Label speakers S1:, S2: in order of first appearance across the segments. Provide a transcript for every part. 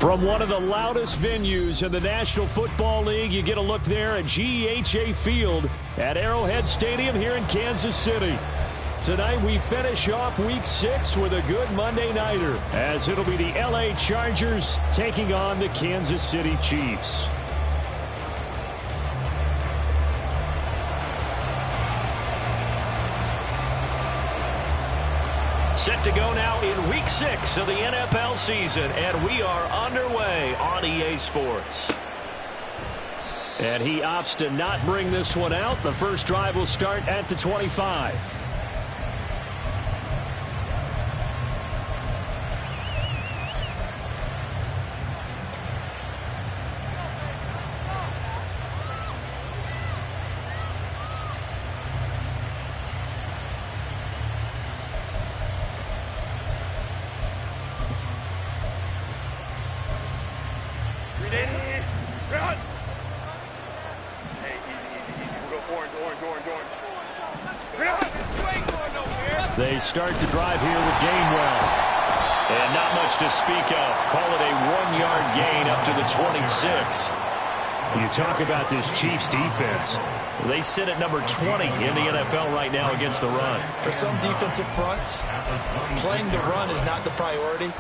S1: From one of the loudest venues in the National Football League, you get a look there at GEHA Field at Arrowhead Stadium here in Kansas City. Tonight we finish off Week 6 with a good Monday nighter, as it'll be the LA Chargers taking on the Kansas City Chiefs. Set to go now in Week 6 of the NFL season, and we are underway on EA Sports. And he opts to not bring this one out. The first drive will start at the 25. They start the drive here with Gainwell. And not much to speak of. Call it a 1-yard gain up to the 26. You talk about this Chiefs defense. They sit at number 20 in the NFL right now against the run.
S2: For some defensive fronts, playing the run is not the priority.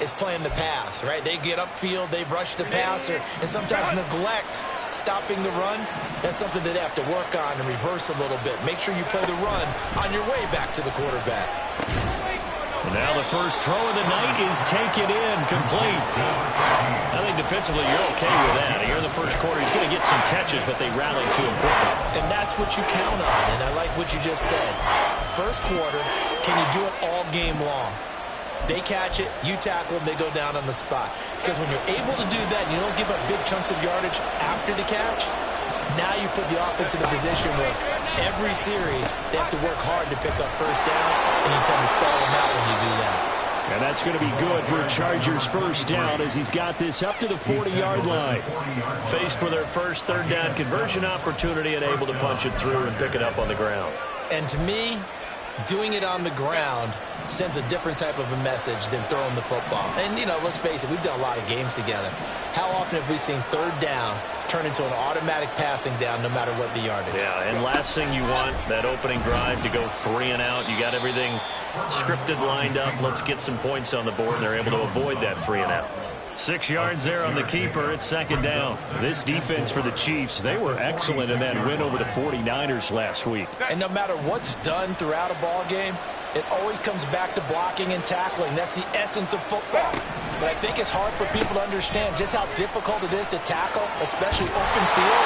S2: It's playing the pass, right? They get upfield, they rush the passer, and sometimes neglect stopping the run. That's something that they have to work on and reverse a little bit. Make sure you play the run on your way back to the quarterback.
S1: And now the first throw of the night is taken in, complete. I think defensively you're okay with that. Here in the first quarter, he's going to get some catches, but they rallied to him quickly.
S2: And that's what you count on, and I like what you just said. First quarter, can you do it all game long? They catch it, you tackle them, they go down on the spot. Because when you're able to do that, and you don't give up big chunks of yardage after the catch, now you put the offense in a position where every series they have to work hard to pick up first downs, and you tend to stall them out when you do that.
S1: And that's going to be good for Chargers first down as he's got this up to the 40-yard line. Faced with their first third down conversion opportunity and able to punch it through and pick it up on the ground.
S2: And to me, doing it on the ground sends a different type of a message than throwing the football. And, you know, let's face it, we've done a lot of games together. How often have we seen third down turn into an automatic passing down no matter what the yardage?
S1: Yeah, and last thing you want, that opening drive to go 3 and out. You got everything scripted, lined up. Let's get some points on the board, and they're able to avoid that 3 and out. 6 yards there on the keeper. It's second down. This defense for the Chiefs, they were excellent in that win over the 49ers last week.
S2: And no matter what's done throughout a ball game, it always comes back to blocking and tackling. That's the essence of football. But I think it's hard for people to understand just how difficult it is to tackle, especially open field.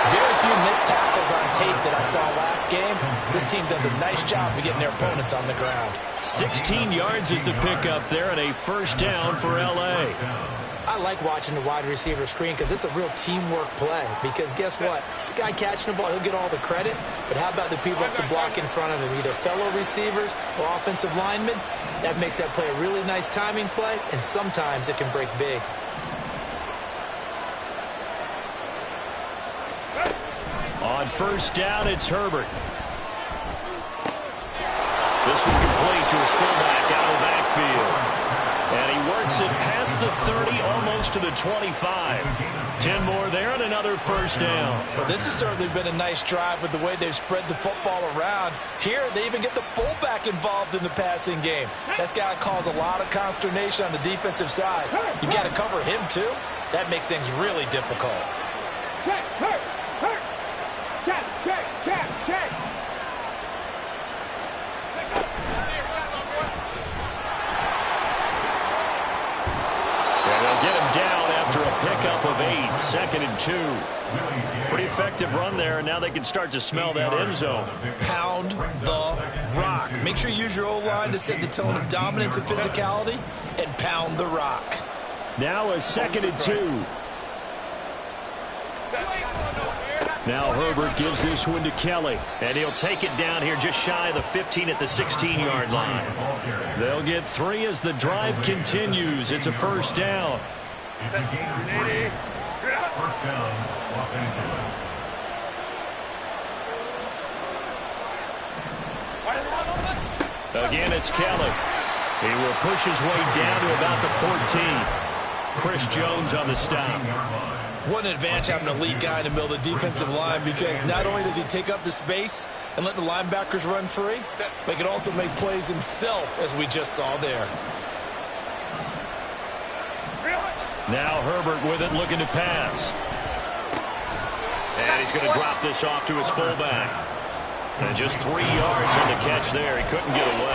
S2: Very few missed tackles on tape that I saw last game. This team does a nice job of getting their opponents on the ground. 16 yards is the pickup there and a first down for L.A. I like watching the wide receiver screen because it's a real teamwork play. Because guess what? The guy catching the ball, he'll get all the credit. But how about the people have to block in front of him, either fellow receivers or offensive linemen? That makes that play a really nice timing play, and sometimes it can break big.
S1: On first down, it's Herbert. This one complete to his fullback out of the backfield. And he works it past the 30, almost to the 25. 10 more there and another first down.
S2: Well, this has certainly been a nice drive with the way they've spread the football around. Here, they even get the fullback involved in the passing game. That's got to cause a lot of consternation on the defensive side. You've got to cover him, too. That makes things really difficult.
S1: Get him down after a pickup of 8, 2nd and 2. Pretty effective run there, and now they can start to smell that end zone.
S2: Pound the rock. Make sure you use your O-line to set the tone of dominance and physicality, and pound the rock.
S1: Now a 2nd and 2. Now Herbert gives this one to Kelly, and he'll take it down here just shy of the 15 at the 16-yard line. They'll get 3 as the drive continues. It's a first down.
S3: First down, Los Angeles.
S1: Again, it's Kelly. He will push his way down to about the 14. Chris Jones on the stop.
S2: What an advantage having an elite guy in the middle of the defensive line, because not only does he take up the space and let the linebackers run free, but he can also make plays himself, as we just saw there.
S1: Now Herbert with it, looking to pass. And he's going to drop this off to his fullback. And just 3 yards on the catch there. He couldn't get away.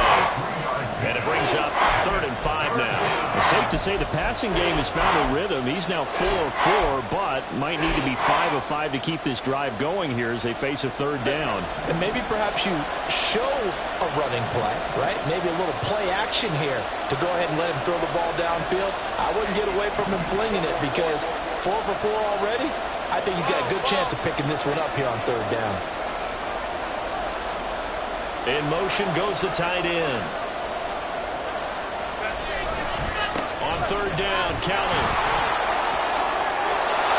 S1: And it brings up 3rd and 5 now.
S4: It's safe to say the passing game has found a rhythm. He's now 4 of 4, but might need to be 5 of 5 to keep this drive going here as they face a 3rd down.
S2: And maybe perhaps you show a running play, right? Maybe a little play action here to go ahead and let him throw the ball downfield. I wouldn't get away from him flinging it, because 4 for 4 already, I think he's got a good chance of picking this one up here on 3rd down.
S1: In motion goes the tight end. On 3rd down, Kelly.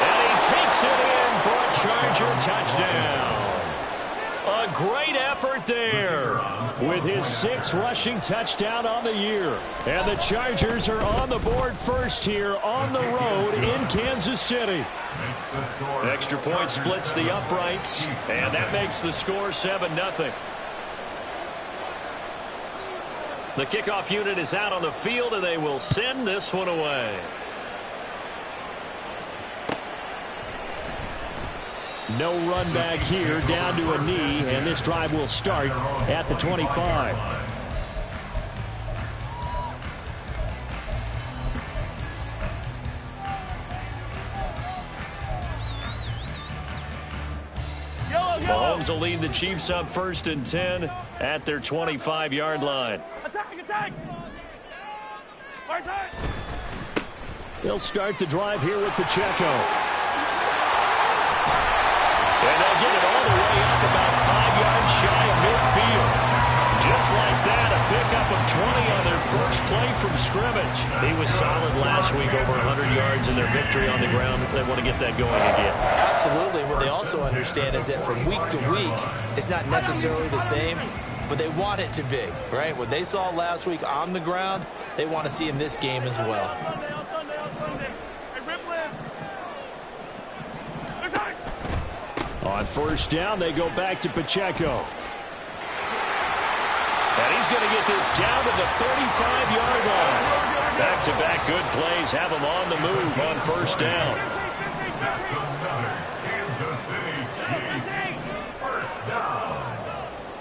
S1: And he takes it in for a Charger touchdown. A great effort there with his 6th rushing touchdown on the year. And the Chargers are on the board first here on the road in Kansas City. Extra point splits the uprights, and that makes the score 7-0. The kickoff unit is out on the field, and they will send this one away.
S4: No run back here, down to a knee, and this drive will start at the 25.
S1: Mahomes will lead the Chiefs up 1st and 10 at their 25-yard line.
S3: Attack! Right side!
S4: They'll start the drive here with Pacheco.
S1: And they'll get it all the way up about 5 yards shy of midfield. Just like that, a pickup of 20 on their first play from scrimmage. He was solid last week, over 100 yards in their victory on the ground. They want to get that going again.
S2: Absolutely. What they also understand is that from week to week, it's not necessarily the same, but they want it to be, right? What they saw last week on the ground, they want to see in this game as well.
S4: On 1st down, they go back to Pacheco.
S1: And he's going to get this down to the 35-yard line. Back-to-back good plays have him on the move on 1st down.
S3: That's another Kansas City Chiefs 1st down.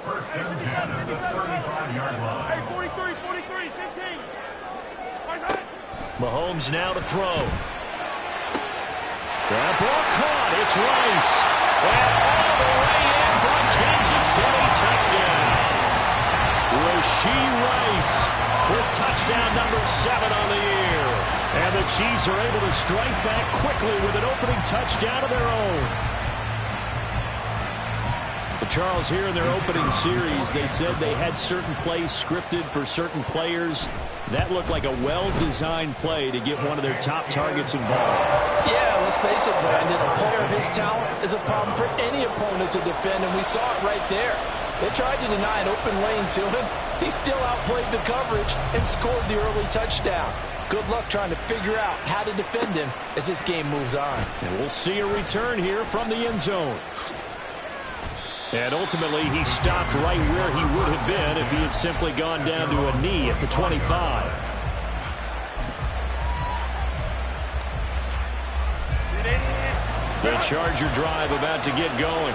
S3: 1st and 10 at the 35-yard line. Hey, 43, 15.
S1: Mahomes now to throw. That ball caught. It's Rice. And all the way in from Kansas City. Touchdown. Rashee Rice with touchdown number 7 on the year. And the Chiefs are able to strike back quickly with an opening touchdown of their own.
S4: But Charles, here in their opening series, they said they had certain plays scripted for certain players. That looked like a well-designed play to get one of their top targets involved.
S2: Yeah, let's face it, Brandon. A player of his talent is a problem for any opponent to defend, and we saw it right there. They tried to deny an open lane to him. He still outplayed the coverage and scored the early touchdown. Good luck trying to figure out how to defend him as this game moves on.
S4: And we'll see a return here from the end zone. And ultimately, he stopped right where he would have been if he had simply gone down to a knee at the 25. The Charger drive about to get going.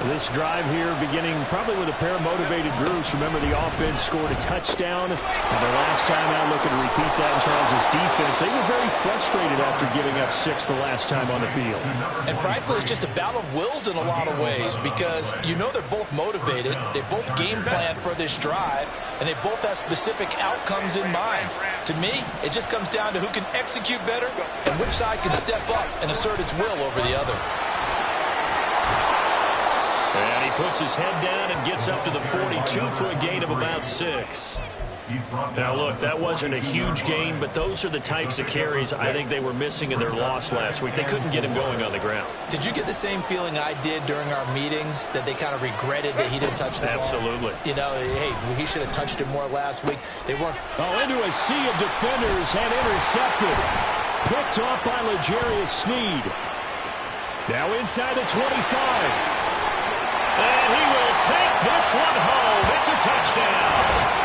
S4: This drive here beginning probably with a pair of motivated groups. Remember, the offense scored a touchdown. And the last time out, looking to repeat that in Charles' defense. They were very frustrated after giving up 6 the last time on the field.
S2: And frankly, it's just a battle of wills in a lot of ways, because you know they're both motivated. They both game plan for this drive, and they both have specific outcomes in mind. To me, it just comes down to who can execute better and which side can step up and assert its will over the other.
S1: And he puts his head down and gets up to the 42 for a gain of about 6. Now, look, that wasn't a huge gain, but those are the types of carries I think they were missing in their loss last week. They couldn't get him going on the ground.
S2: Did you get the same feeling I did during our meetings, that they kind of regretted that he didn't touch the ball?
S1: Absolutely.
S2: You know, hey, he should have touched it more last week. They weren't.
S4: Oh, into a sea of defenders and intercepted.
S1: Picked off by L'Jarius Sneed. Now inside the 25. And he will take this one home. It's a touchdown.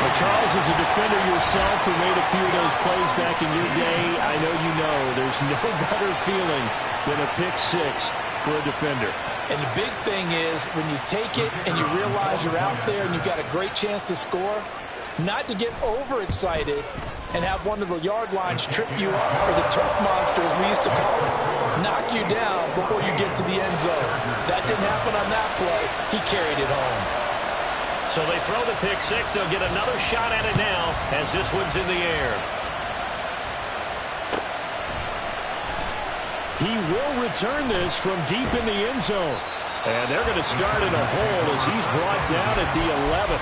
S1: Well, Charles, as a defender yourself who made a few of those plays back in your day, I know you know there's no better feeling than a pick six for a defender.
S2: And the big thing is when you take it and you realize you're out there and you've got a great chance to score, not to get overexcited and have one of the yard lines trip you up, or the turf monster, as we used to call it, knock you down before you get to the end zone. That didn't happen on that play. He carried it home.
S4: So they throw the pick six. They'll get another shot at it now as this one's in the air.
S1: He will return this from deep in the end zone. And they're going to start in a hole as he's brought down at the 11.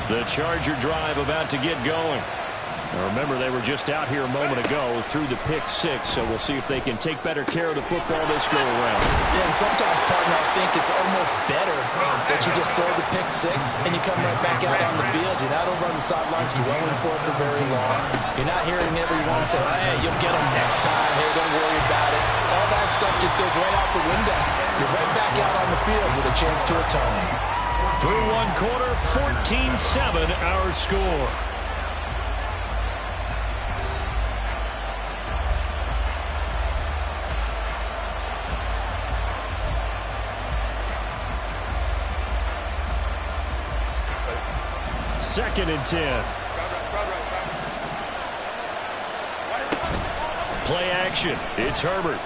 S1: The Charger drive about to get going. Now remember, they were just out here a moment ago through the pick six, so we'll see if they can take better care of the football this go-around.
S2: Yeah, and sometimes, partner, I think it's almost better that you just throw the pick six and you come right back out on the field. You're not over on the sidelines dwelling for it for very long. You're not hearing everyone say, hey, you'll get them next time. Hey, don't worry about it. All that stuff just goes right out the window. You're right back out on the field with a chance to atone.
S1: Through one quarter, 14-7 our score. Second and 10. Play action. It's Herbert.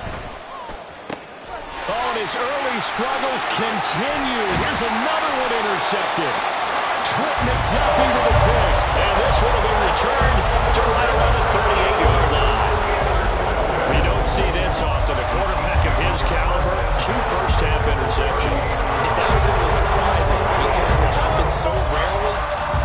S1: Oh, and his early struggles continue. Here's another one intercepted. Trent McDuffie with a pick. And this one will be returned to right around the 38-yard line. We don't see this often. A quarterback of his caliber, 2 first-half interceptions.
S2: It's absolutely surprising because it happens so rarely.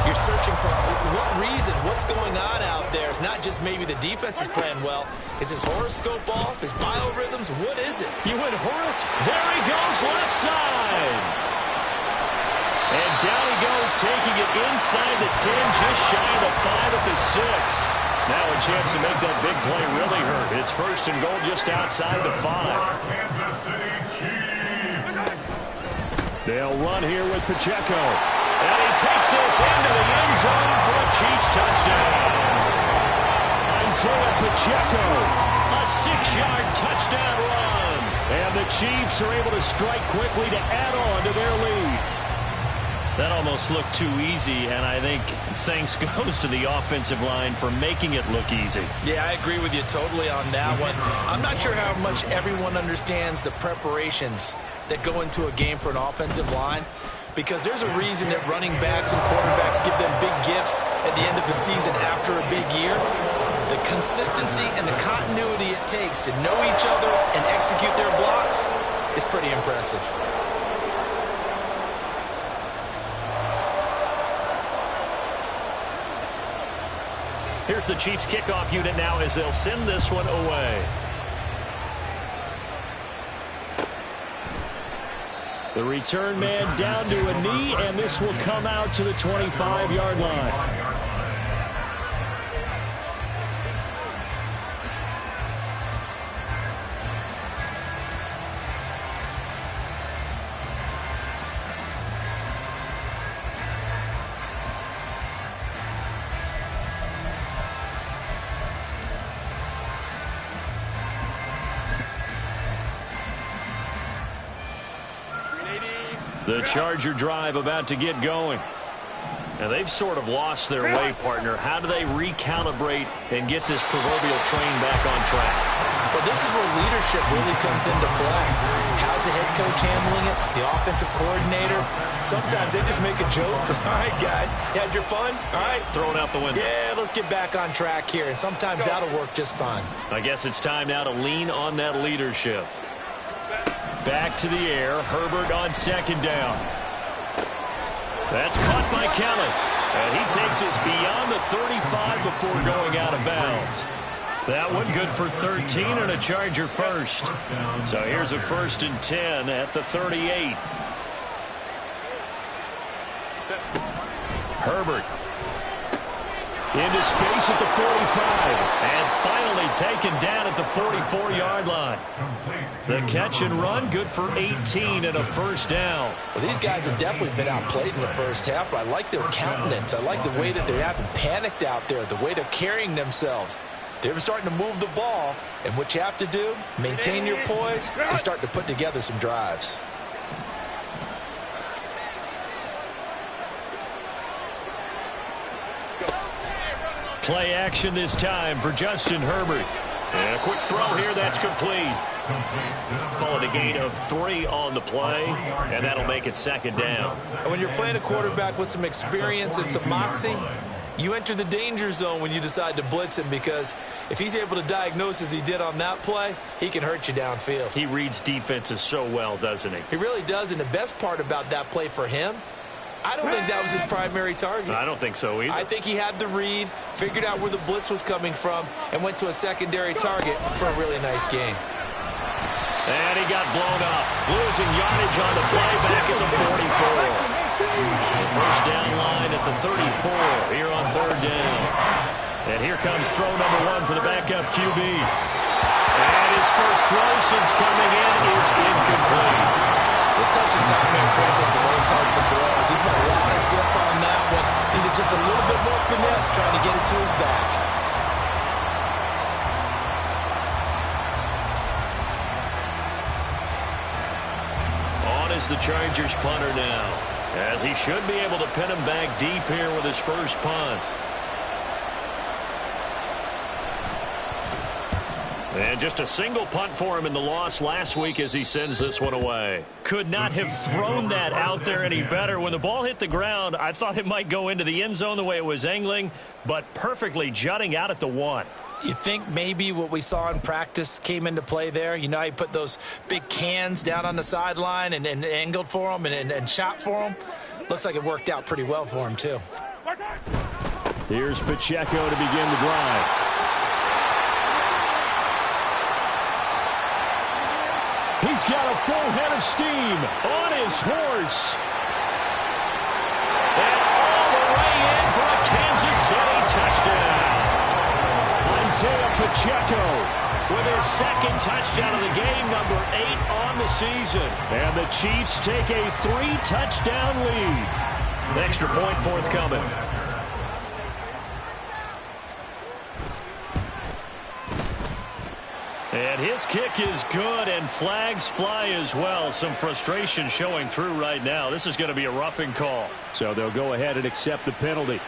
S2: You're searching for what reason, what's going on out there. It's not just maybe the defense is playing well. Is his horoscope off? His biorhythms? What is it?
S1: You went Horace. There he goes, left side. And down he goes, taking it inside the 10, just shy of the 5 at the 6. Now a chance to make that big play really hurt. It's first and goal just outside the 5.
S3: Kansas City Chiefs.
S1: They'll run here with Pacheco. And he takes this into the end zone for a Chiefs touchdown. Isaiah Pacheco, a 6-yard touchdown run. And the Chiefs are able to strike quickly to add on to their lead.
S4: That almost looked too easy, and I think thanks goes to the offensive line for making it look easy.
S2: Yeah, I agree with you totally on that one. I'm not sure how much everyone understands the preparations that go into a game for an offensive line, because there's a reason that running backs and quarterbacks give them big gifts at the end of the season after a big year. The consistency and the continuity it takes to know each other and execute their blocks is pretty impressive.
S4: Here's the Chiefs kickoff unit now as they'll send this one away.
S1: The return man down to a knee, and this will come out to the 25-yard line.
S4: The Charger drive about to get going. And they've sort of lost their way, partner. How do they recalibrate and get this proverbial train back on track?
S2: Well, this is where leadership really comes into play. How's the head coach handling it? The offensive coordinator? Sometimes they just make a joke. All right, guys, you had your fun? All right.
S4: Throw it out the window.
S2: Yeah, let's get back on track here. And sometimes that'll work just fine.
S4: I guess it's time now to lean on that leadership.
S1: Back to the air. Herbert on second down. That's caught by Kelly. And he takes us beyond the 35 before going out of bounds.
S4: That one good for 13 and a Charger first. So here's a 1st and 10 at the 38. Herbert. Into space at the 45. And finally taken down at the 44-yard line. The catch and run good for 18 and a 1st down.
S2: Well, these guys have definitely been outplayed in the first half, but I like their countenance. I like the way that they haven't panicked out there, the way they're carrying themselves. They're starting to move the ball, and what you have to do, maintain your poise and start to put together some drives.
S4: Play action this time for Justin Herbert. And a quick throw here, that's complete. Call it a gain of 3 on the play, and that'll make it 2nd down.
S2: And when you're playing a quarterback with some experience and some moxie, you enter the danger zone when you decide to blitz him, because if he's able to diagnose as he did on that play, he can hurt you downfield.
S4: He reads defenses so well, doesn't he?
S2: He really does, and the best part about that play for him, I don't think that was his primary target.
S4: I don't think so either.
S2: I think he had the read, figured out where the blitz was coming from, and went to a secondary target for a really nice gain.
S4: And he got blown up, losing yardage on the play back at the 44. The 1st down line at the 34 here on 3rd down. And here comes throw number 1 for the backup QB. And his first throw since coming in is incomplete.
S2: The touch and timing critical for those types of throws. He put a lot of zip on that one. Needed just a little bit more finesse trying to get it to his back.
S4: On is the Chargers punter now, as he should be able to pin him back deep here with his first punt. And just a single punt for him in the loss last week as he sends this one away. Could not have thrown that out there any better. When the ball hit the ground, I thought it might go into the end zone the way it was angling, but perfectly jutting out at the 1.
S2: You think maybe what we saw in practice came into play there? You know, he put those big cans down on the sideline and angled for him and shot for him. Looks like it worked out pretty well for him, too.
S1: Here's Pacheco to begin the drive. He's got a full head of steam on his horse.
S4: And all the way in for a Kansas City touchdown.
S1: Isaiah Pacheco
S4: with his 2nd touchdown of the game, number 8 on the season.
S1: And the Chiefs take a 3-touchdown lead.
S4: Extra point forthcoming. And his kick is good, and flags fly as well. Some frustration showing through right now. This is going to be a roughing call.
S1: So they'll go ahead and accept the penalty.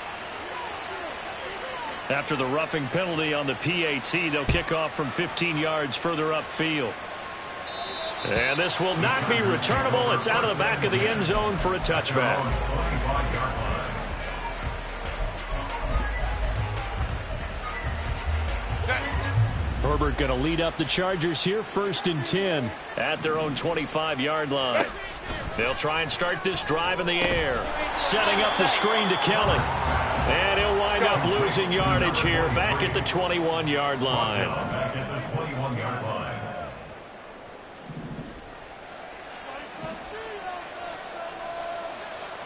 S4: After the roughing penalty on the PAT, they'll kick off from 15 yards further upfield. And this will not be returnable. It's out of the back of the end zone for a touchback.
S1: Herbert going to lead up the Chargers here, 1st and 10.
S4: At their own 25-yard line. They'll try and start this drive in the air. Setting up the screen to Kelly. And he'll wind up losing yardage here back at the 21-yard line.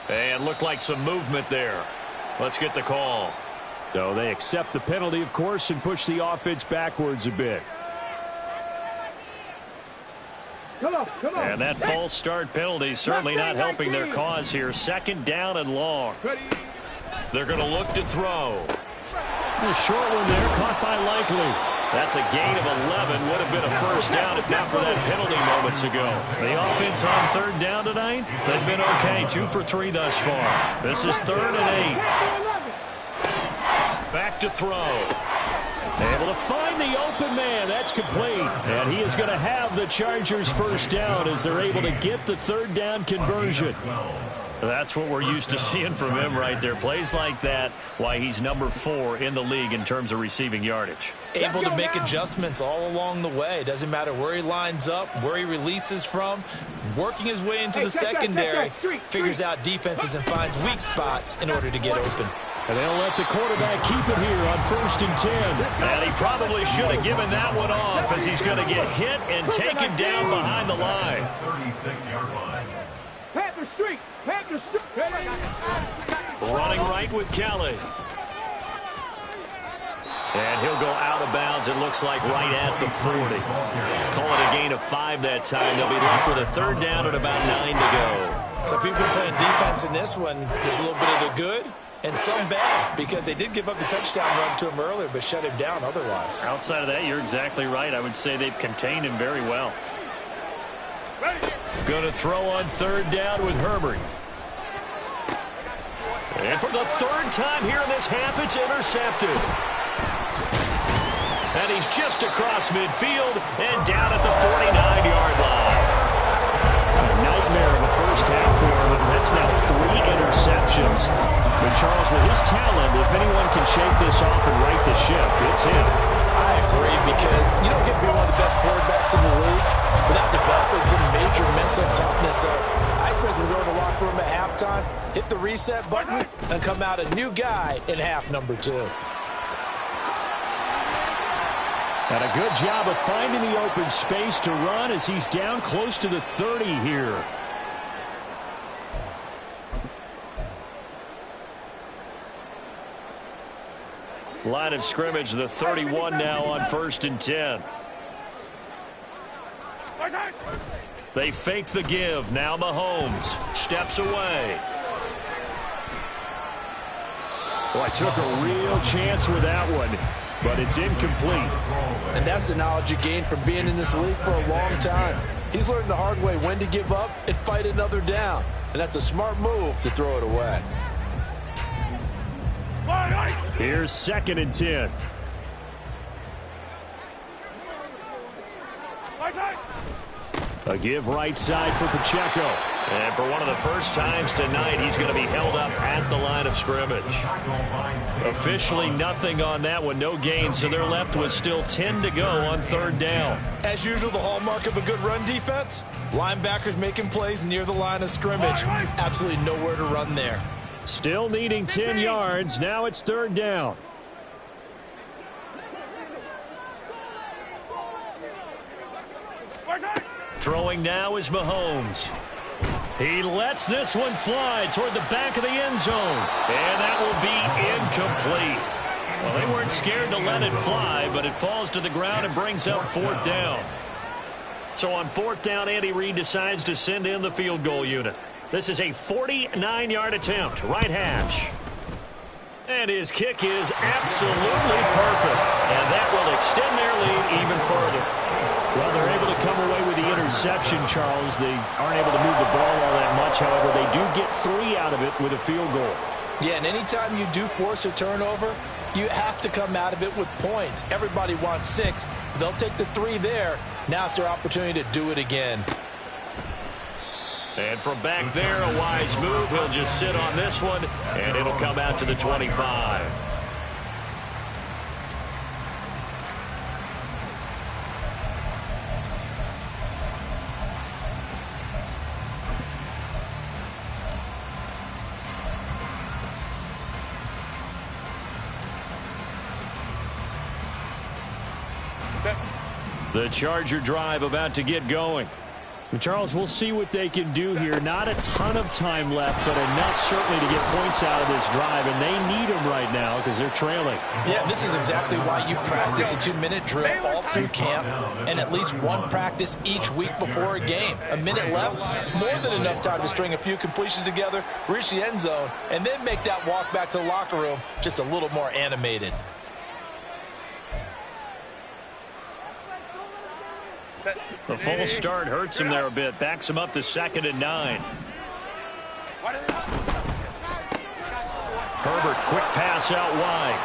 S4: And looked like some movement there. Let's get the call.
S1: So they accept the penalty, of course, and push the offense backwards a bit.
S5: Come on.
S4: And that false start penalty certainly not helping their cause here. 2nd down and long. They're going to look to throw.
S1: A short one there, caught by Likely.
S4: That's a gain of 11. Would have been a 1st down if not for that penalty moments ago. The offense on 3rd down tonight, they've been okay. 2 for 3 thus far. This is 3rd and 8. Back to throw.
S1: Able to find the open man. That's complete. And he is going to have the Chargers' 1st down as they're able to get the 3rd down conversion.
S4: That's what we're used to seeing from him right there. Plays like that, why he's number 4 in the league in terms of receiving yardage.
S2: Able to make adjustments all along the way. Doesn't matter where he lines up, where he releases from. Working his way into the secondary. Figures out defenses and finds weak spots in order to get open.
S1: And they'll let the quarterback keep it here on 1st and 10.
S4: And he probably should have given that one off, as he's going to get hit and taken down behind the line.
S3: 36-yard line.
S5: Panther Street! Panther Street!
S4: Running right with Kelly. And he'll go out of bounds, it looks like, right at the 40. Call it a gain of 5 that time. They'll be left with a 3rd down and about 9 to go.
S2: So if you've been playing defense in this one, there's a little bit of the good and some bad, because they did give up the touchdown run to him earlier but shut him down otherwise.
S4: Outside of that, you're exactly right. I would say they've contained him very well. Going to throw on 3rd down with Herbert. And for the 3rd time here in this half, it's intercepted. And he's just across midfield and down at the 49-yard line.
S1: A nightmare of a first half for him. That's now 3 interceptions. But Charles, with his talent, if anyone can shake this off and right the ship, it's him.
S2: I agree, because you don't get to be one of the best quarterbacks in the league without developing some major mental toughness. So I expect him to go to the locker room at halftime, hit the reset button, and come out a new guy in half number 2.
S1: And a good job of finding the open space to run as he's down close to the 30 here.
S4: Line of scrimmage, the 31 now on 1st and 10. They fake the give. Now Mahomes steps away.
S1: Boy, took a real chance with that one, but it's incomplete.
S2: And that's the knowledge you gain from being in this league for a long time. He's learned the hard way when to give up and fight another down. And that's a smart move to throw it away.
S1: Here's 2nd and 10. A give right side for Pacheco.
S4: And for one of the first times tonight, he's going to be held up at the line of scrimmage. Officially nothing on that one, no gain, so they're left with still 10 to go on 3rd down.
S2: As usual, the hallmark of a good run defense, linebackers making plays near the line of scrimmage. Absolutely nowhere to run there.
S1: Still needing 10 yards. Now it's 3rd down.
S4: Throwing now is Mahomes. He lets this one fly toward the back of the end zone. And that will be incomplete. Well, they weren't scared to let it fly, but it falls to the ground and brings up 4th down. So on 4th down, Andy Reid decides to send in the field goal unit. This is a 49-yard attempt, right hash. And his kick is absolutely perfect. And that will extend their lead even further.
S1: Well, they're able to come away with the interception, Charles. They aren't able to move the ball all that much. However, they do get 3 out of it with a field goal.
S2: Yeah, and anytime you do force a turnover, you have to come out of it with points. Everybody wants 6. They'll take the 3 there. Now it's their opportunity to do it again.
S4: And from back there, a wise move. He'll just sit on this one, and it'll come out to the 25. The Charger drive about to get going.
S1: Charles, we'll see what they can do here. Not a ton of time left, but enough certainly to get points out of this drive, and they need them right now because they're trailing.
S2: Yeah, this is exactly why you practice a 2-minute drill all through camp and at least one practice each week before a game. A minute left, more than enough time to string a few completions together, reach the end zone, and then make that walk back to the locker room just a little more animated.
S4: The false start hurts him there a bit. Backs him up to 2nd and 9. Herbert, quick pass out wide.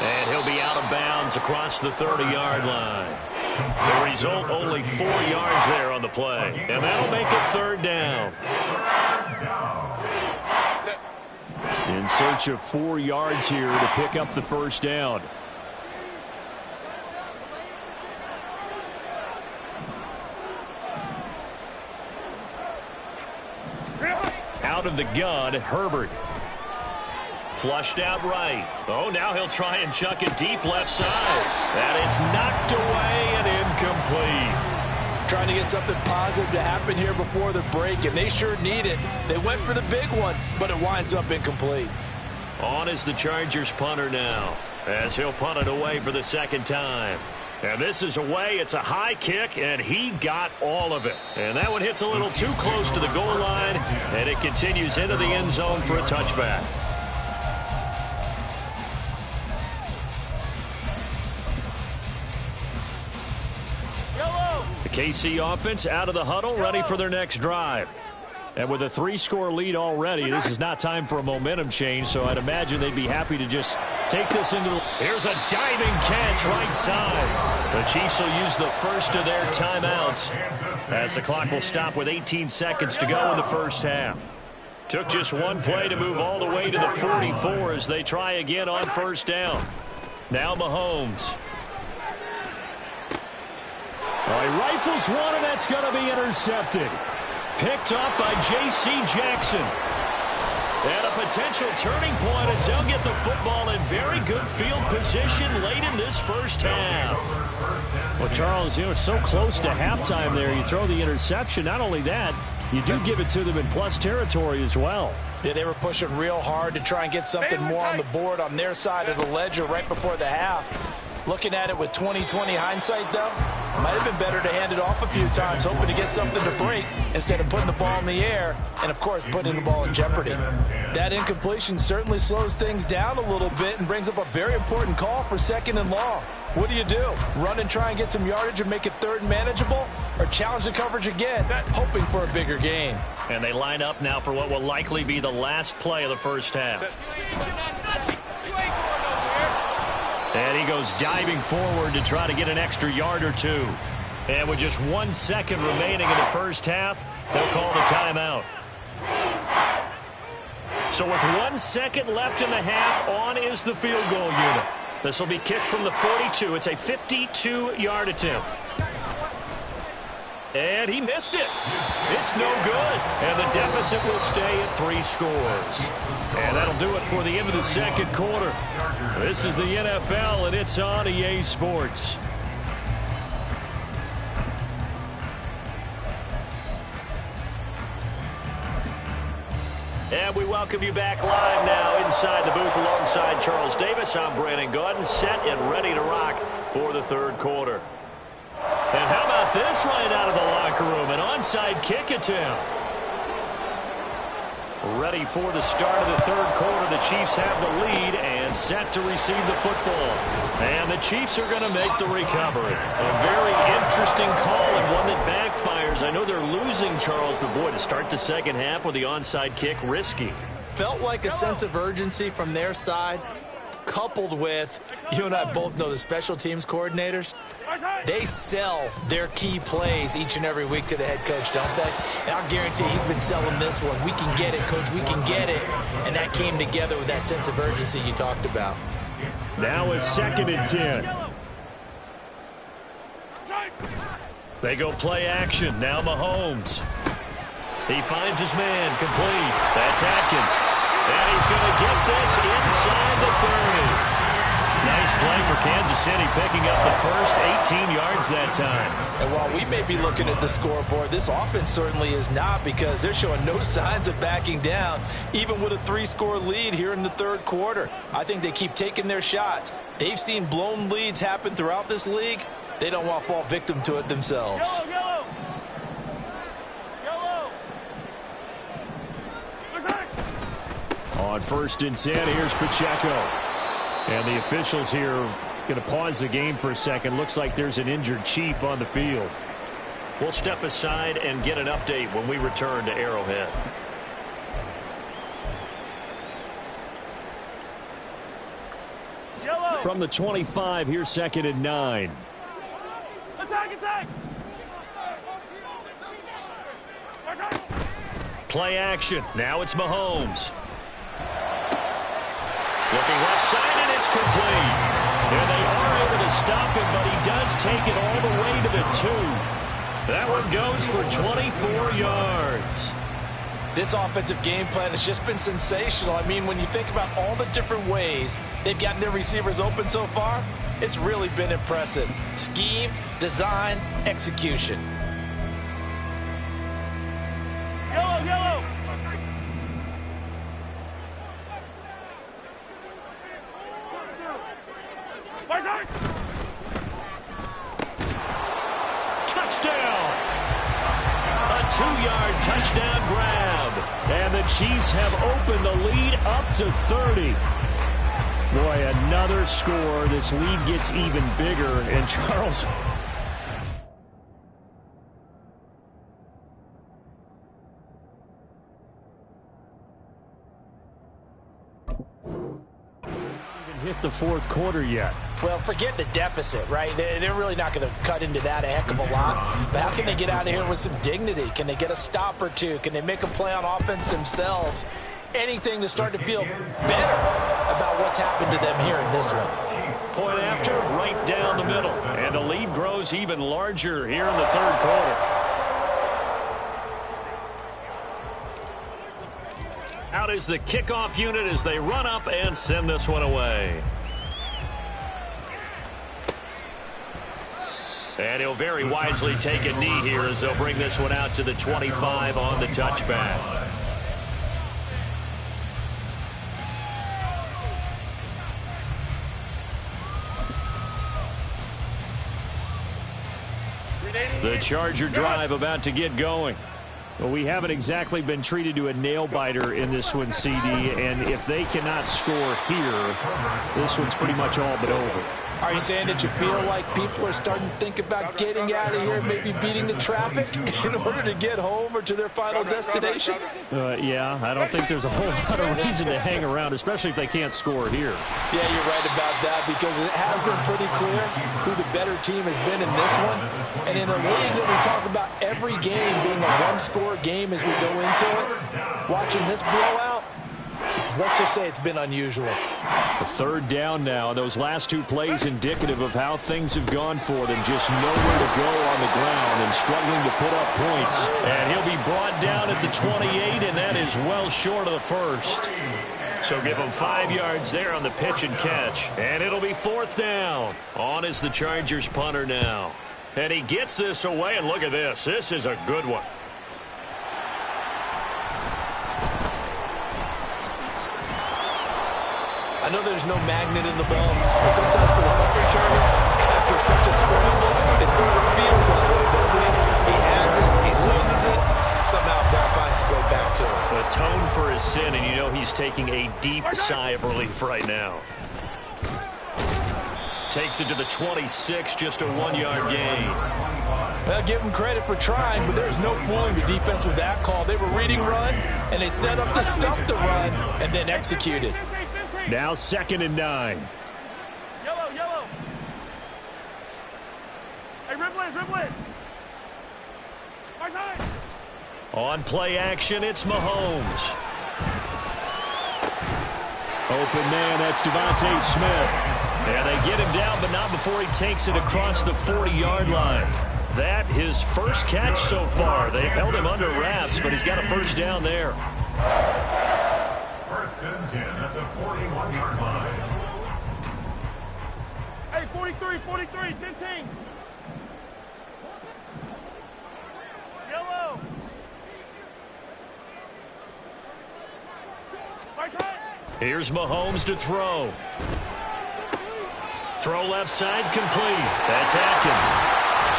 S4: And he'll be out of bounds across the 30-yard line. The result, only 4 yards there on the play. And that'll make it 3rd down.
S1: In search of 4 yards here to pick up the 1st down. Out of the gun, Herbert.
S4: flushed out right. Oh, now he'll try and chuck it deep left side. And it's knocked away and incomplete.
S2: Trying to get something positive to happen here before the break, and they sure need it. They went for the big one, but it winds up incomplete.
S4: On is the Chargers punter now, as he'll punt it away for the second time. And this is away. It's a high kick, and he got all of it. And that one hits a little too close to the goal line, and it continues into the end zone for a touchback. The KC offense out of the huddle, ready for their next drive. And with a 3-score lead already, this is not time for a momentum change, so I'd imagine they'd be happy to just take this into the... Here's a diving catch right side. The Chiefs will use the first of their timeouts as the clock will stop with 18 seconds to go in the first half. Took just one play to move all the way to the 44 as they try again on first down. Now Mahomes.
S1: All right, rifles one, and that's going to be intercepted. Picked up by J.C. Jackson. And a potential turning point as they'll get the football in very good field position late in this first half.
S4: Well, Charles, it's so close to halftime there. You throw the interception. Not only that, you do give it to them in plus territory as well.
S2: Yeah, they were pushing real hard to try and get something more on the board on their side of the ledger right before the half. Looking at it with 20/20 hindsight, though, might have been better to hand it off a few times, hoping to get something to break instead of putting the ball in the air and, of course, putting the ball in jeopardy. That incompletion certainly slows things down a little bit and brings up a very important call for 2nd and long. What do you do? Run and try and get some yardage and make it 3rd and manageable? Or challenge the coverage again, hoping for a bigger gain?
S4: And they line up now for what will likely be the last play of the first half. And he goes diving forward to try to get an extra yard or two. And with just 1 second remaining in the first half, they'll call the timeout. So with 1 second left in the half, on is the field goal unit. This will be kicked from the 42. It's a 52-yard attempt. And he missed it. It's no good. And the deficit will stay at 3 scores. And that'll do it for the end of the second quarter. This is the NFL, and it's on EA Sports. And we welcome you back live now inside the booth alongside Charles Davis. I'm Brandon Gaudin, set and ready to rock for the third quarter. And how about this right out of the locker room? An onside kick attempt. Ready for the start of the third quarter. The Chiefs have the lead and set to receive the football. And the Chiefs are going to make the recovery. A very interesting call and one that backfires. I know they're losing, Charles, but boy, to start the second half with the onside kick, risky.
S2: Felt like a sense of urgency from their side, coupled with, you and I both know the special teams coordinators, they sell their key plays each and every week to the head coach, don't they? And I'll guarantee he's been selling this one. We can get it, coach, we can get it. And that came together with that sense of urgency you talked about.
S1: Now a 2nd and 10.
S4: They go play action. Now Mahomes. He finds his man, complete. That's Atkins. And he's going to get this inside the 30. Nice play for Kansas City, picking up the first 18 yards that time.
S2: And while we may be looking at the scoreboard, this offense certainly is not, because they're showing no signs of backing down, even with a 3-score lead here in the third quarter. I think they keep taking their shots. They've seen blown leads happen throughout this league. They don't want to fall victim to it themselves.
S5: Yellow.
S1: On 1st and 10, here's Pacheco. And the officials here going to pause the game for a second. Looks like there's an injured Chief on the field.
S4: We'll step aside and get an update when we return to Arrowhead.
S5: Yellow.
S1: From the 25, here's 2nd and 9.
S5: Attack.
S4: Play action. Now it's Mahomes. Looking left side, and it's complete. And they are able to stop him, but he does take it all the way to the 2. That one goes for 24 yards.
S2: This offensive game plan has just been sensational. I mean, when you think about all the different ways they've gotten their receivers open so far, it's really been impressive. Scheme, design, execution.
S5: Yellow, yellow.
S1: Touchdown! A 2-yard touchdown grab. And the Chiefs have opened the lead up to 30. Boy, another score. This lead gets even bigger. And Charles... hit the fourth quarter yet.
S2: Well, forget the deficit, right? They're really not going to cut into that a heck of a lot. But how can they get out of here with some dignity? Can they get a stop or two? Can they make a play on offense themselves? Anything to start to feel better about what's happened to them here in this one.
S1: Point after, right down the middle. And the lead grows even larger here in the third quarter. Out is the kickoff unit as they run up and send this one away. And he'll very wisely take a knee here as they'll bring this one out to the 25 on the touchback. The Charger drive about to get going. Well, we haven't exactly been treated to a nail-biter in this one, CD, and if they cannot score here, this one's pretty much all but over.
S2: Are you saying that you feel like people are starting to think about getting out of here and maybe beating the traffic in order to get home or to their final destination?
S1: Yeah, I don't think there's a whole lot of reason to hang around, especially if they can't score here.
S2: Yeah, you're right about that because it has been pretty clear who the better team has been in this one. And in a league that we talk about every game being a one-score game as we go into it, watching this blowout, let's just say it's been unusual.
S1: A third down now. Those last two plays indicative of how things have gone for them. Just nowhere to go on the ground and struggling to put up points. And he'll be brought down at the 28, and that is well short of the first. So give him 5 yards there on the pitch and catch. And it'll be fourth down. On is the Chargers punter now. And he gets this away, and look at this. This is a good one.
S2: I know there's no magnet in the ball, but sometimes for the punt returner, after such a scramble, it sort of feels that way, doesn't it? He has it, he loses it, somehow the ball finds its way back to him.
S1: Atone for his sin, and you know he's taking a deep sigh of relief right now. Takes it to the 26, just a 1-yard gain.
S2: Well, give him credit for trying, but there's no fooling the defense with that call. They were reading run, and they set up to stop the run, and then executed.
S1: Now 2nd and 9.
S5: Yellow, yellow. Hey, Ripley. My side.
S1: On play action, it's Mahomes. Open man, that's Devontae Smith. And they get him down, but not before he takes it across the 40-yard line. That his first catch so far. They've held him under wraps, but he's got a first down there.
S3: First and 10 at the 41-yard line.
S5: Hey, 43, 15. Yellow. My side.
S1: Here's Mahomes to throw. Throw left side complete. That's Atkins.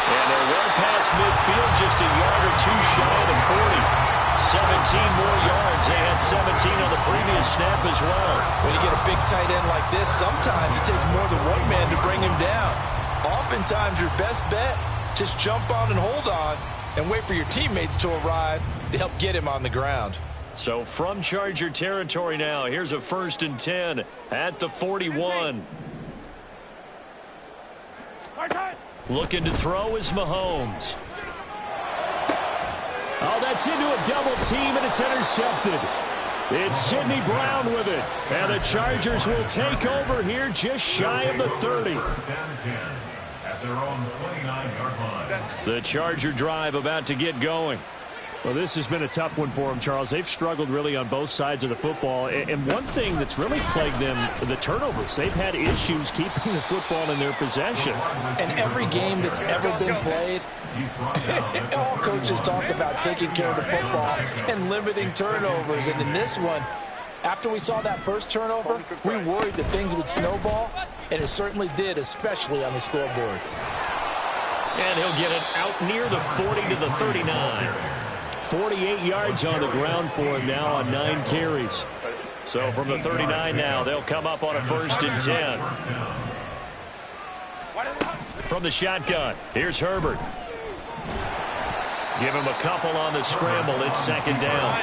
S1: And they're well past midfield, just a yard or two shy of the 40. 17 more yards. They had 17 on the previous snap as well.
S2: When you get a big tight end like this, sometimes it takes more than one man to bring him down. Oftentimes, your best bet, just jump on and hold on and wait for your teammates to arrive to help get him on the ground.
S1: So from Charger territory now, here's a 1st and 10 at the 41. Looking to throw is Mahomes. Oh, that's into a double team, and it's intercepted. It's Sidney Brown with it. And the Chargers will take over here just shy of the 30.
S3: First and 10 at their own 29-yard line.
S1: The Charger drive about to get going. Well, this has been a tough one for them, Charles. They've struggled really on both sides of the football. And one thing that's really plagued them, the turnovers. They've had issues keeping the football in their possession.
S2: And every game that's ever been played, all coaches talk about taking care of the football and limiting turnovers. And in this one, after we saw that first turnover, we worried that things would snowball, and it certainly did, especially on the scoreboard.
S4: And he'll get it out near the 40 to the 39.
S1: 48 yards on the ground for him now on 9 carries.
S4: So from the 39 now, they'll come up on a 1st and 10. From the shotgun, here's Herbert. Give him a couple on the scramble. It's 2nd down.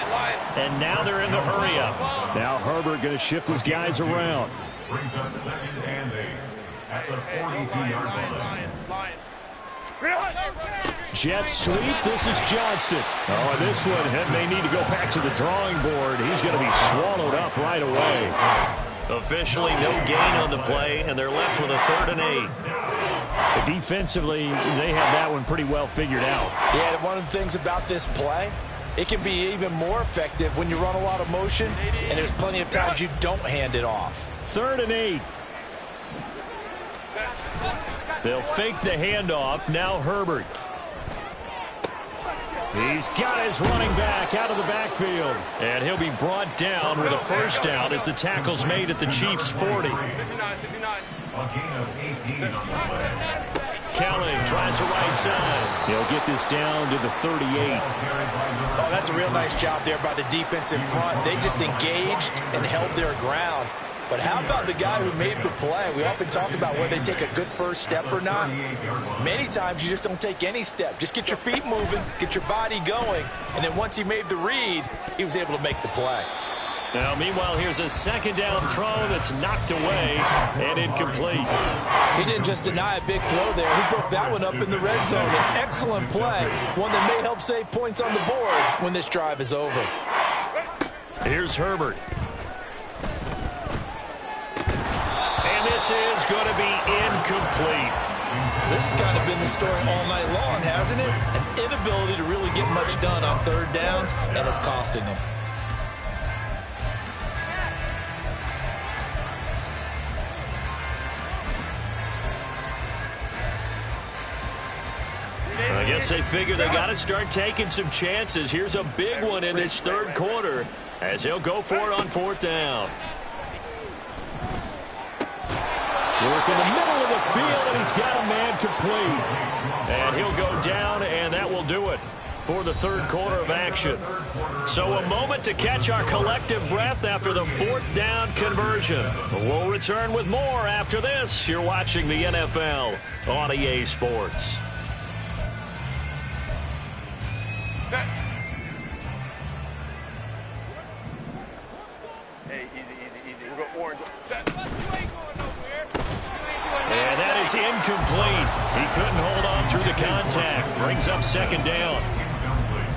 S4: And now they're in the hurry-up.
S1: Now Herbert going to shift his guys around.
S3: Brings up 2nd and 8 at the 42-yard line.
S1: Jet sweep. This is Johnston. Oh, and this one may need to go back to the drawing board. He's going to be swallowed up right away.
S4: Officially no gain on the play, and they're left with a 3rd and 8.
S1: But defensively, they have that one pretty well figured out.
S2: Yeah, and one of the things about this play, it can be even more effective when you run a lot of motion, and there's plenty of times you don't hand it off.
S1: 3rd and 8.
S4: They'll fake the handoff. Now Herbert.
S1: He's got his running back out of the backfield.
S4: And he'll be brought down with a 1st down as the tackle's made at the Chiefs' 40.
S3: A gain of 18 on the play.
S4: Kelly tries the right side.
S1: He'll get this down to the 38.
S2: Oh, that's a real nice job there by the defense in front. They just engaged and held their ground. But how about the guy who made the play? We often talk about whether they take a good first step or not. Many times you just don't take any step. Just get your feet moving, get your body going, and then once he made the read, he was able to make the play.
S4: Now, meanwhile, here's a 2nd down throw that's knocked away and incomplete.
S2: He didn't just deny a big throw there. He broke that one up in the red zone. An excellent play, one that may help save points on the board when this drive is over.
S4: Here's Herbert. This is going to be incomplete.
S2: This has kind of been the story all night long, hasn't it? An inability to really get much done on 3rd downs, and it's costing them.
S4: I guess they figure they got to start taking some chances. Here's a big one in this 3rd quarter as he'll go for it on 4th down.
S1: Work in the middle of the field, and he's got a man complete.
S4: And he'll go down, and that will do it for the 3rd quarter of action. So a moment to catch our collective breath after the 4th down conversion. We'll return with more after this. You're watching the NFL on EA Sports.
S5: Hey, easy. We'll go orange. Set.
S4: And that is incomplete. He couldn't hold on through the contact. Brings up 2nd down.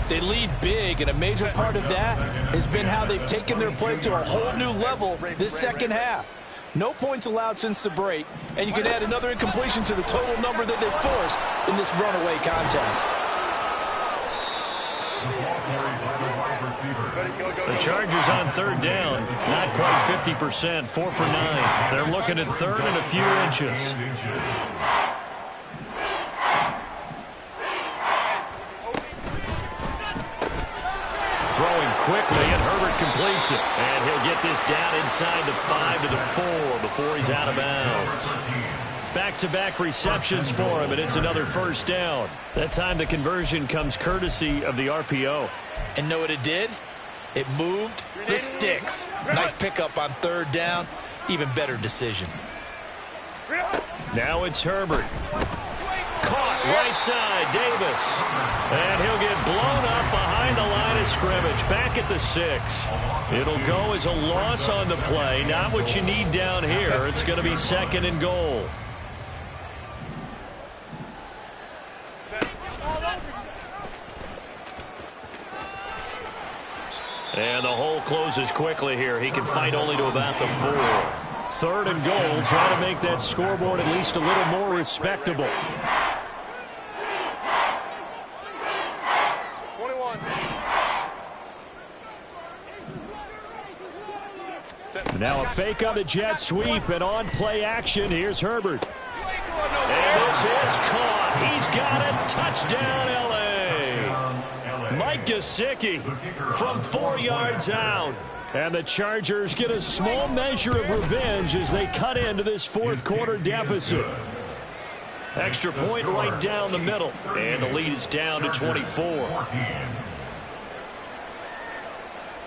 S2: They lead big, and a major part of that has been how they've taken their play to a whole new level this 2nd half. No points allowed since the break, and you can add another incompletion to the total number that they've forced in this runaway contest.
S4: The Chargers on 3rd down, not quite 50%, 4 for 9. They're looking at 3rd and a few inches. Throwing quickly, and Herbert completes it. And he'll get this down inside the 5 to the 4 before he's out of bounds. Back-to-back receptions for him, and it's another 1st down. That time the conversion comes courtesy of the RPO.
S2: And know what it did? It moved the sticks. Nice pickup on 3rd down. Even better decision.
S4: Now it's Herbert. Caught right side, Davis. And he'll get blown up behind the line of scrimmage, back at the 6. It'll go as a loss on the play. Not what you need down here. It's going to be 2nd and goal. And the hole closes quickly here. He can fight only to about the 4.
S1: 3rd and goal, trying to make that scoreboard at least a little more respectable.
S5: 21.
S1: Now a fake on the jet sweep, and on play action, here's Herbert. And this is caught. He's got it. Touchdown, L.A. Mike Gesicki from 4 yards out. And the Chargers get a small measure of revenge as they cut into this fourth quarter deficit. Extra point right down the middle. And the lead is down to 24.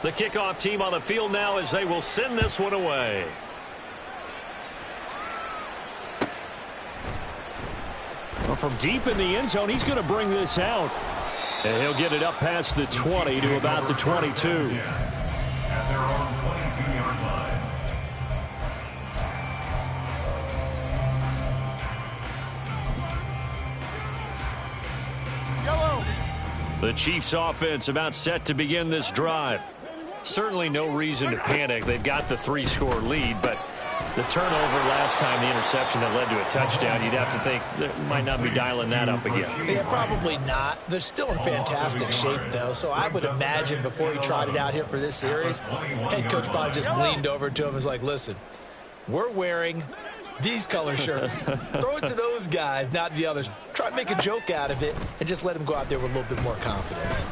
S1: The kickoff team on the field now as they will send this one away. Well, from deep in the end zone, he's going to bring this out. And he'll get it up past the 20 to about the 22.
S3: At their own 22-yard line.
S1: The Chiefs offense about set to begin this drive. Certainly no reason to panic. They've got the 3-score lead, but the turnover last time, the interception that led to a touchdown, you'd have to think they might not be dialing that up again.
S2: Yeah, probably not. They're still in fantastic shape, though, so I would imagine before he tried it out here for this series, head coach probably just leaned over to him and was like, listen, we're wearing these color shirts. Throw it to those guys, not the others. Try to make a joke out of it and just let them go out there with a little bit more confidence.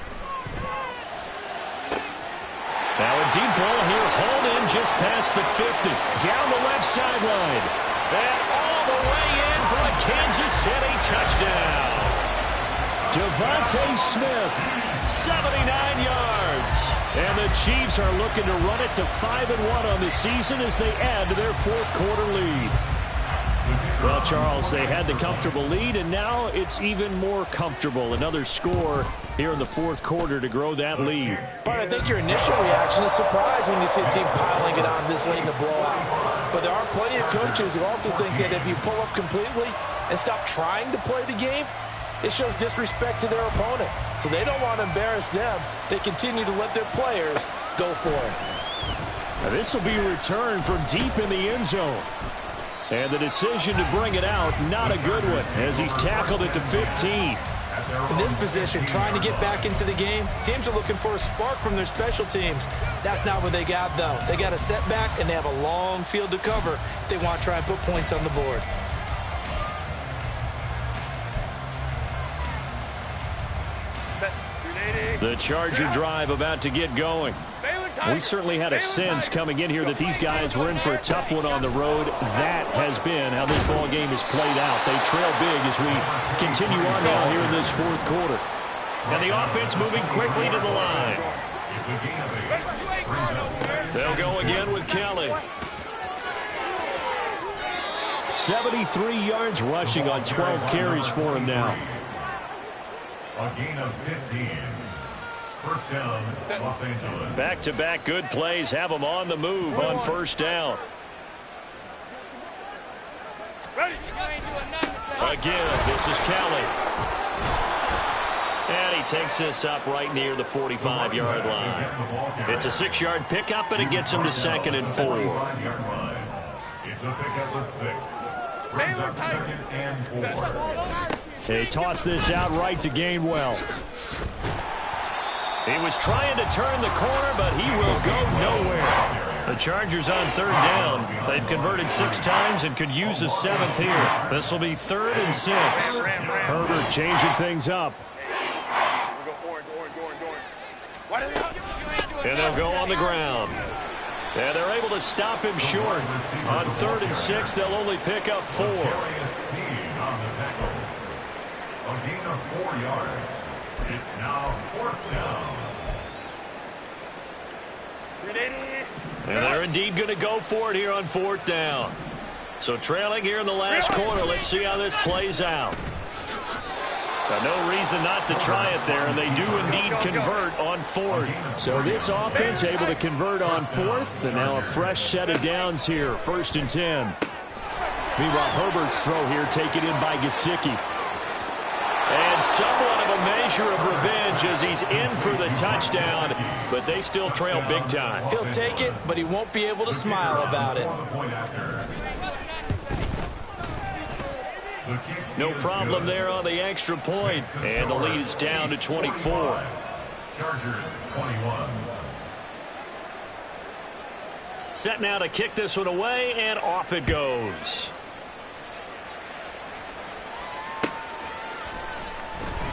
S1: Now a deep ball here, hauled in just past the 50. Down the left sideline. And all the way in for a Kansas City touchdown. Devontae Smith, 79 yards. And the Chiefs are looking to run it to 5-1 on the season as they add to their fourth quarter lead. Well, Charles, they had the comfortable lead, and now it's even more comfortable. Another score here in the fourth quarter to grow that lead.
S2: But I think your initial reaction is surprise when you see a team piling it on this late in the blowout. But there are plenty of coaches who also think that if you pull up completely and stop trying to play the game, it shows disrespect to their opponent. So they don't want to embarrass them. They continue to let their players go for it.
S1: Now this will be a return from deep in the end zone. And the decision to bring it out, not a good one, as he's tackled it to 15.
S2: In this position, trying to get back into the game, teams are looking for a spark from their special teams. That's not what they got, though. They got a setback, and they have a long field to cover if they want to try and put points on the board.
S1: The Charger drive about to get going. We certainly had a sense coming in here that these guys were in for a tough one on the road. That has been how this ball game is played out. They trail big as we continue on now here in this fourth quarter. And the offense moving quickly to the line. They'll go again with Kelly. 73 yards rushing on 12 carries for him now.
S3: A gain of 15. First down, Los Angeles.
S1: Back-to-back good plays have them on the move on first down. Again, this is Kelly. And he takes this up right near the 45-yard line. It's a 6-yard pickup, and it gets him to 2nd and 4.
S3: It's a pickup of 6. Brings up 2nd and 4.
S1: They toss this out right to Gainwell. He was trying to turn the corner, but he will go nowhere. The Chargers on 3rd down. They've converted 6 times and could use a 7th here. This will be 3rd and 6. Herbert changing things up. And they'll go on the ground. And they're able to stop him short. On 3rd and 6, they'll only pick up 4.
S3: A gain of 4 yards. It's now 4th down.
S1: And they're indeed going to go for it here on 4th down. So trailing here in the last quarter. Let's see how this plays out. Got no reason not to try it there, and they do indeed convert on 4th. So this offense able to convert on 4th, and now a fresh set of downs here, 1st and 10. Meanwhile, Herbert's throw here taken in by Gesicki. And somewhat of a measure of revenge as he's in for the touchdown, but they still trail big time.
S2: He'll take it, but he won't be able to smile about it.
S1: No problem there on the extra point, and the lead is down to 24.
S3: Chargers 21.
S1: Set now to kick this one away, and off it goes.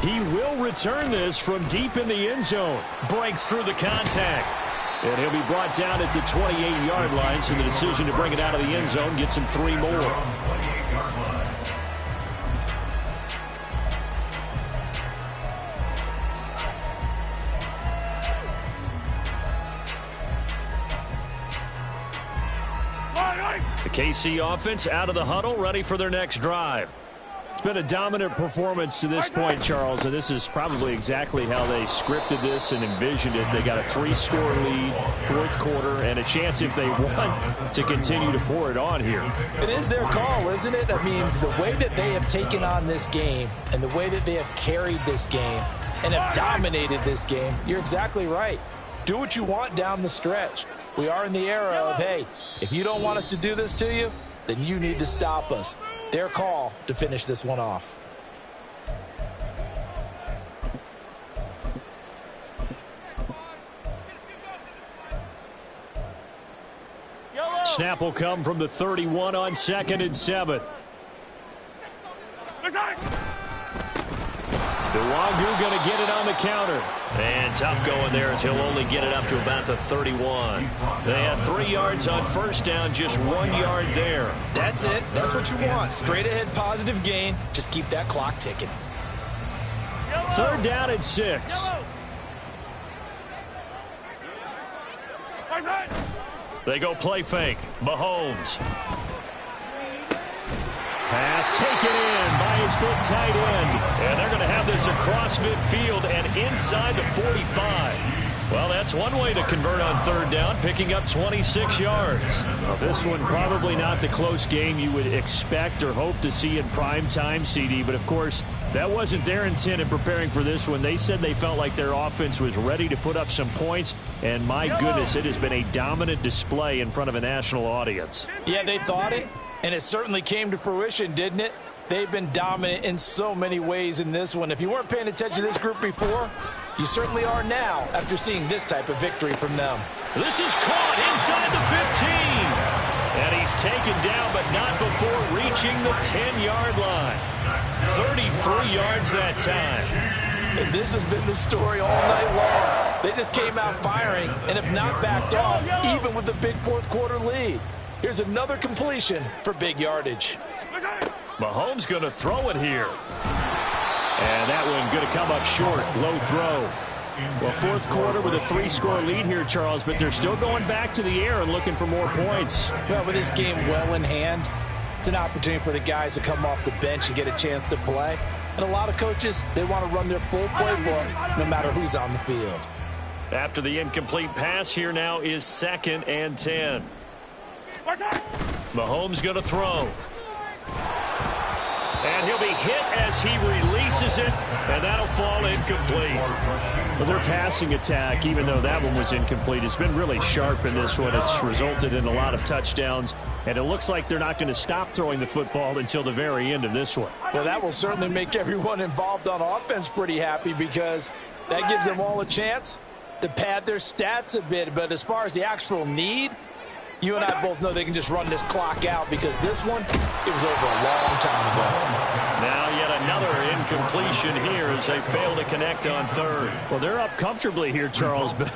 S1: He will return this from deep in the end zone. Breaks through the contact. And he'll be brought down at the 28-yard line, so the decision to bring it out of the end zone gets him 3 more. The KC offense out of the huddle, ready for their next drive. It's been a dominant performance to this point, Charles, and this is probably exactly how they scripted this and envisioned it. They got a 3-score lead, fourth quarter, and a chance, if they want, to continue to pour it on here.
S2: It is their call, isn't it? I mean, the way that they have taken on this game and the way that they have carried this game and have dominated this game, you're exactly right. Do what you want down the stretch. We are in the era of, hey, if you don't want us to do this to you, then you need to stop us. Their call to finish this one off.
S1: Snap will come from the 31 on 2nd and 7. Nwangu going to get it on the counter. And tough going there as he'll only get it up to about the 31. They had 3 yards on first down, just 1 yard there.
S2: That's it. That's what you want. Straight ahead positive gain. Just keep that clock ticking.
S1: 3rd down and 6. They go play fake. Mahomes. Pass taken in by his big tight end. And they're going to have this across midfield and inside the 45. Well, that's one way to convert on 3rd down, picking up 26 yards. Well, this one probably not the close game you would expect or hope to see in prime time, CD. But, of course, that wasn't their intent in preparing for this one. They said they felt like their offense was ready to put up some points. And, my goodness, it has been a dominant display in front of a national audience.
S2: Yeah, they thought it. And it certainly came to fruition, didn't it? They've been dominant in so many ways in this one. If you weren't paying attention to this group before, you certainly are now after seeing this type of victory from them.
S1: This is caught inside the 15. And he's taken down, but not before reaching the 10-yard line. 33 yards that time.
S2: And this has been the story all night long. They just came out firing and have not backed off, even with the big fourth quarter lead. Here's another completion for big yardage.
S1: Mahomes going to throw it here. And that one going to come up short. Low throw. Well, fourth quarter with a 3-score lead here, Charles, but they're still going back to the air and looking for more points.
S2: Well, with this game well in hand, it's an opportunity for the guys to come off the bench and get a chance to play. And a lot of coaches, they want to run their full playbook no matter who's on the field.
S1: After the incomplete pass, here now is 2nd and 10. Mahomes going to throw. And he'll be hit as he releases it, and that'll fall incomplete. Well, their passing attack, even though that one was incomplete, has been really sharp in this one. It's resulted in a lot of touchdowns, and it looks like they're not going to stop throwing the football until the very end of this one.
S2: Well, that will certainly make everyone involved on offense pretty happy because that gives them all a chance to pad their stats a bit. But as far as the actual need, you and I both know they can just run this clock out because this one, it was over a long time ago.
S1: Now yet another incompletion here as they fail to connect on 3rd. Well, they're up comfortably here, Charles, but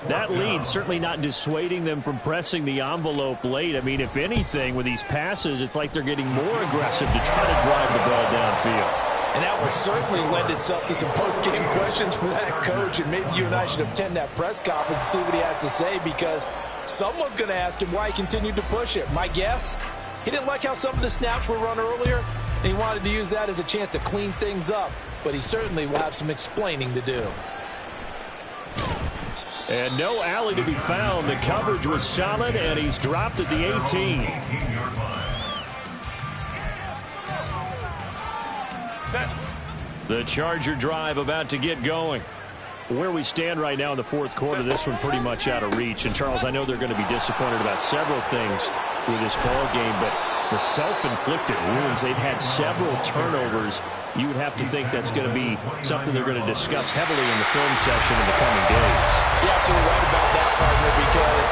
S1: that lead certainly not dissuading them from pressing the envelope late. I mean, if anything, with these passes, it's like they're getting more aggressive to try to drive the ball downfield.
S2: And that will certainly lend itself to some post-game questions for that coach, and maybe you and I should attend that press conference to see what he has to say because someone's going to ask him why he continued to push it. My guess, he didn't like how some of the snaps were run earlier, and he wanted to use that as a chance to clean things up. But he certainly will have some explaining to do.
S1: And no alley to be found. The coverage was solid, and he's dropped at the 18. The Charger drive about to get going. Where we stand right now in the fourth quarter, this one pretty much out of reach. And, Charles, I know they're going to be disappointed about several things with this ball game, but the self-inflicted wounds, they've had several turnovers. You would have to think that's going to be something they're going to discuss heavily in the film session in the coming days.
S2: You're absolutely right about that, partner, because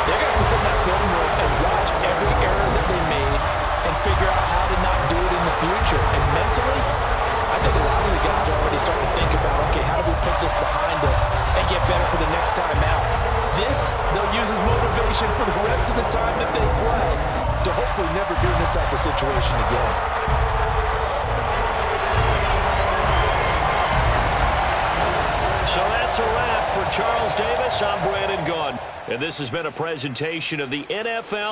S2: They're going to have to sit in that building room and watch every error that they made and figure out how to not do it in the future. And mentally, I think a lot of the guys are already starting to think about, okay, how do we put this behind us and get better for the next time out? This, they'll use as motivation for the rest of the time that they play to hopefully never be in this type of situation again.
S1: So that's a wrap for Charles Davis. I'm Brandon Gaudin. And this has been a presentation of the NFL